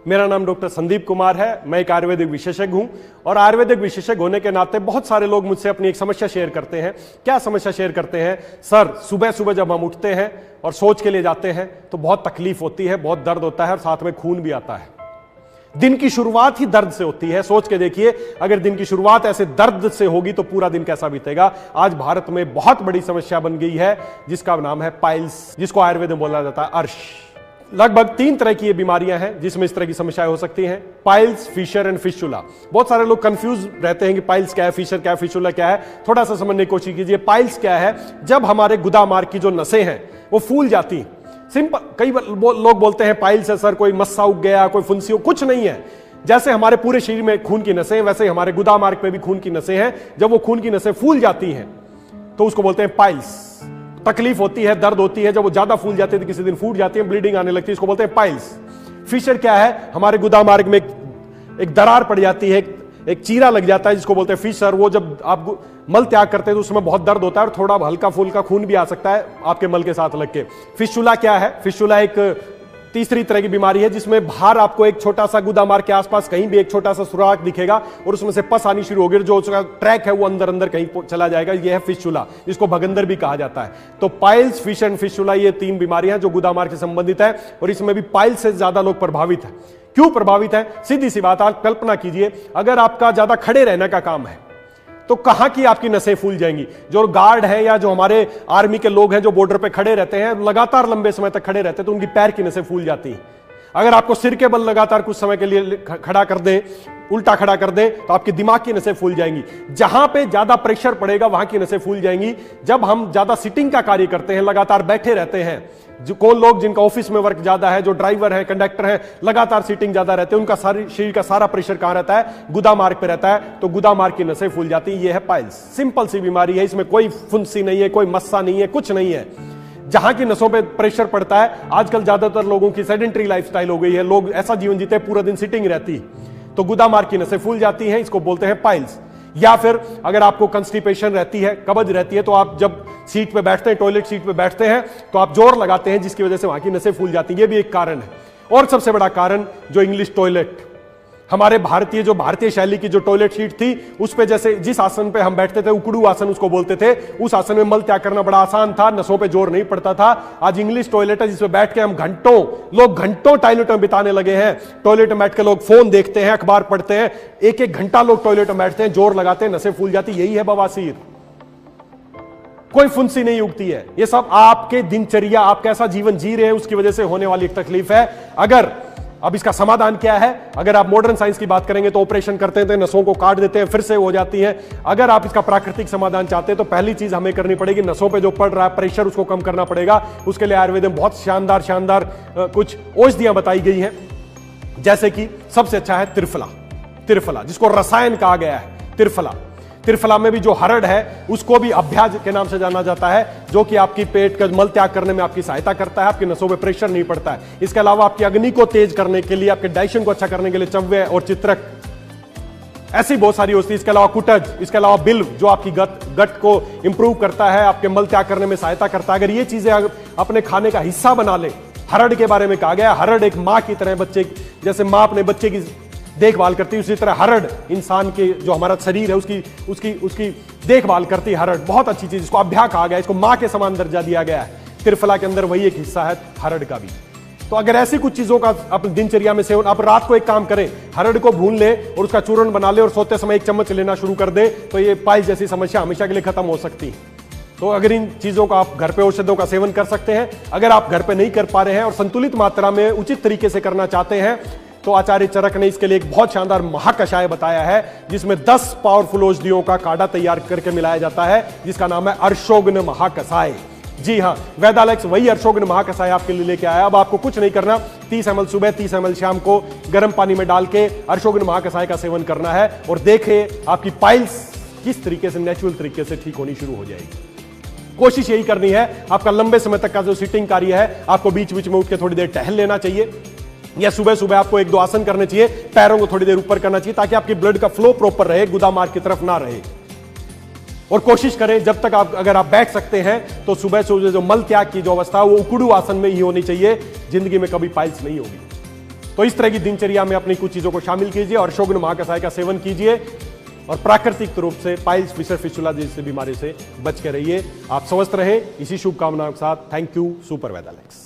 मेरा नाम डॉक्टर संदीप कुमार है। मैं एक आयुर्वेदिक विशेषज्ञ हूं और आयुर्वेदिक विशेषज्ञ होने के नाते बहुत सारे लोग मुझसे अपनी एक समस्या शेयर करते हैं। क्या समस्या शेयर करते हैं? सर, सुबह सुबह जब हम उठते हैं और शौच के लिए जाते हैं तो बहुत तकलीफ होती है, बहुत दर्द होता है और साथ में खून भी आता है। दिन की शुरुआत ही दर्द से होती है। सोच के देखिए, अगर दिन की शुरुआत ऐसे दर्द से होगी तो पूरा दिन कैसा बीतेगा। आज भारत में बहुत बड़ी समस्या बन गई है जिसका नाम है पाइल्स, जिसको आयुर्वेद में बोला जाता है अर्श। लगभग 3 तरह की ये बीमारियां हैं जिसमें इस तरह की समस्याएं हो सकती हैं। Piles, fissure and fistula. बहुत सारे लोग कंफ्यूज रहते हैं कि पाइल्स क्या है, फिशर क्या है, फिस्टुला क्या है। थोड़ा सा समझने की कोशिश कीजिए। पाइल्स क्या है? जब हमारे गुदा मार्ग की जो नसें हैं वो फूल जाती हैं। सिंपल, कई लोग बोलते हैं पाइल्स है सर, कोई मस्सा उग गया, कोई फुंसी, कुछ नहीं है। जैसे हमारे पूरे शरीर में खून की नसें हैं वैसे हमारे गुदा मार्ग पे भी खून की नसें हैं। जब वो खून की नसें फूल जाती हैं तो उसको बोलते हैं पाइल्स। तकलीफ होती है, दर्द होती है। जब वो ज्यादा फूल जाती है तो किसी दिन फूट जाती है, ब्लीडिंग आने लगती है, इसको बोलते हैं पाइल्स। फिशर क्या है? हमारे गुदा मार्ग में एक दरार पड़ जाती है, एक चीरा लग जाता है जिसको बोलते हैं फिशर। वो जब आप मल त्याग करते हैं तो उसमें बहुत दर्द होता है और थोड़ा हल्का फुल्का खून भी आ सकता है आपके मल के साथ लग के। फिस्टुला क्या है? फिस्टुला एक तीसरी तरह की बीमारी है जिसमें बाहर आपको एक छोटा सा गुदा मार्ग के आसपास कहीं भी एक छोटा सा सुराख दिखेगा और उसमें से पस आनी शुरू होगी। जो उसका ट्रैक है वो अंदर अंदर कहीं चला जाएगा। ये है फिस्टुला, जिसको भगंदर भी कहा जाता है। तो पाइल्स, फिशर एंड फिस्टुला, ये 3 बीमारियां जो गुदा मार्ग से संबंधित है और इसमें भी पाइल्स से ज्यादा लोग प्रभावित है। क्यों प्रभावित है? सीधी सी बात, आप कल्पना कीजिए, अगर आपका ज्यादा खड़े रहने का काम है तो कहां की आपकी नसें फूल जाएंगी। जो गार्ड है या जो हमारे आर्मी के लोग हैं जो बॉर्डर पे खड़े रहते हैं, लगातार लंबे समय तक खड़े रहते हैं, तो उनकी पैर की नसें फूल जाती हैं। अगर आपको सिर के बल लगातार कुछ समय के लिए खड़ा कर दें, उल्टा खड़ा कर दें, तो आपके दिमाग की नसें फूल जाएंगी। जहां पे ज्यादा प्रेशर पड़ेगा वहां की नसें फूल जाएंगी। जब हम ज्यादा सिटिंग का कार्य करते हैं, लगातार बैठे रहते हैं, जो कौन लोग जिनका ऑफिस में वर्क ज्यादा है, जो ड्राइवर है, कंडक्टर है, लगातार सीटिंग ज्यादा रहते हैं, उनका सारी शरीर का सारा प्रेशर कहां रहता है? गुदा मार्ग पे रहता है। तो गुदा मार्ग की नसें फूल जाती है। यह है पाइल्स। सिंपल सी बीमारी है, इसमें कोई फुंसी नहीं है, कोई मस्सा नहीं है, कुछ नहीं है। जहां की नसों पे प्रेशर पड़ता है, आजकल ज्यादातर लोगों की सेडेंटरी लाइफस्टाइल हो गई है, लोग ऐसा जीवन जीते हैं पूरा दिन सिटिंग रहती है, तो गुदा मार्ग की नसें फूल जाती हैं, इसको बोलते हैं पाइल्स। या फिर अगर आपको कंस्टिपेशन रहती है, कब्ज रहती है, तो आप जब सीट पे बैठते हैं, टॉयलेट सीट पे बैठते हैं, तो आप जोर लगाते हैं जिसकी वजह से वहां की नसें फूल जाती हैं। ये भी एक कारण है। और सबसे बड़ा कारण जो इंग्लिश टॉयलेट, हमारे भारतीय शैली की जो टॉयलेट सीट थी, उस पे जैसे जिस आसन पे हम बैठते थे, उकड़ू आसन उसको बोलते थे, उस आसन में मल त्याग करना बड़ा आसान था, नसों पे जोर नहीं पड़ता था। आज इंग्लिश टॉयलेट है जिसमें बैठ के हम लोग घंटों टॉयलेट में बिताने लगे हैं। टॉयलेट में बैठ के लोग फोन देखते हैं, अखबार पढ़ते हैं, 1-1 घंटा लोग टॉयलेट में बैठते हैं, जोर लगाते हैं, नसें फूल जाती। यही है बवासीर। कोई फुंसी नहीं उगती है। ये सब आपके दिनचर्या, आप कैसा जीवन जी रहे हैं उसकी वजह से होने वाली एक तकलीफ है। अब इसका समाधान क्या है? अगर आप मॉडर्न साइंस की बात करेंगे तो ऑपरेशन करते हैं, नसों को काट देते हैं, फिर से हो जाती है। अगर आप इसका प्राकृतिक समाधान चाहते हैं तो पहली चीज हमें करनी पड़ेगी, नसों पे जो पड़ रहा है प्रेशर उसको कम करना पड़ेगा। उसके लिए आयुर्वेद में बहुत शानदार कुछ औषधियां बताई गई हैं। जैसे कि सबसे अच्छा है त्रिफला, जिसको रसायन कहा गया है। त्रिफला में भी जो हरड़ है उसको भी अभ्याज के नाम से जाना जाता है, जो कि आपकी पेट का मल त्याग करने में आपकी सहायता करता है, आपकी नसों पे प्रेशर नहीं पड़ता है। इसके अलावा आपकी अग्नि को तेज करने के लिए, आपके डाइजेशन को अच्छा करने के लिए चव्य और चित्रक, ऐसी बहुत सारी औषधि। इसके अलावा कुटज, इसके अलावा बिल्व जो आपकी गट को इंप्रूव करता है, आपके मल त्याग करने में सहायता करता है। अगर ये चीजें अपने खाने का हिस्सा बना ले, हरड़ के बारे में कहा गया, हरड़ एक मां की तरह, बच्चे जैसे मां अपने बच्चे की देखभाल करती है, उसी तरह हरड़ इंसान के जो हमारा शरीर है उसकी देखभाल करती है। हरड़ बहुत अच्छी चीज, इसको अभ्या कहा गया, इसको मां के समान दर्जा दिया गया है। त्रिफला के अंदर वही एक हिस्सा है हरड़ का भी। तो अगर ऐसी कुछ चीजों का अपनी दिनचर्या में सेवन, आप रात को एक काम करें, हरड़ को भून ले और उसका चूर्ण बना ले और सोते समय 1 चम्मच लेना शुरू कर दे, तो ये पाइल्स जैसी समस्या हमेशा के लिए खत्म हो सकती है। तो अगर इन चीजों का आप घर पे औषधियों का सेवन कर सकते हैं। अगर आप घर पे नहीं कर पा रहे हैं और संतुलित मात्रा में उचित तरीके से करना चाहते हैं, तो आचार्य चरक ने इसके लिए एक बहुत शानदार महाकषाय बताया है, जिसमें 10 पावरफुल औषधियों का काढ़ा तैयार करके मिलाया जाता है, जिसका नाम है अर्शोग्न महाकषाय। जी हां, वेदालेक्स वही अर्शोग्न महाकषाय आपके लिए लेके आया। अब आपको कुछ नहीं करना, 30 ml सुबह, 30 ml शाम को गर्म पानी में डाल के अर्शोग्न महाकषाय का सेवन करना है और देखें आपकी पाइल्स किस तरीके से नेचुरल तरीके से ठीक होनी शुरू हो जाएगी। कोशिश यही करनी है, आपका लंबे समय तक का जो सिटिंग कार्य है, आपको बीच बीच में उठ के थोड़ी देर टहल लेना चाहिए, या सुबह सुबह आपको 1-2 आसन करने चाहिए, पैरों को थोड़ी देर ऊपर करना चाहिए ताकि आपकी ब्लड का फ्लो प्रॉपर रहे, गुदा मार्ग की तरफ ना रहे। और कोशिश करें जब तक अगर आप बैठ सकते हैं तो सुबह सुबह जो मल त्याग की जो अवस्था है वो उकड़ू आसन में ही होनी चाहिए। जिंदगी में कभी पाइल्स नहीं होगी। तो इस तरह की दिनचर्या में अपनी कुछ चीजों को शामिल कीजिए और शोगन महाकषाय का सेवन कीजिए और प्राकृतिक रूप से पाइल्स, फिशर फिस्टुला जैसी बीमारी से बच के रहिए। आप स्वस्थ रहें, इसी शुभकामनाओं के साथ। Thank you. सुपर वेद एलेक्स।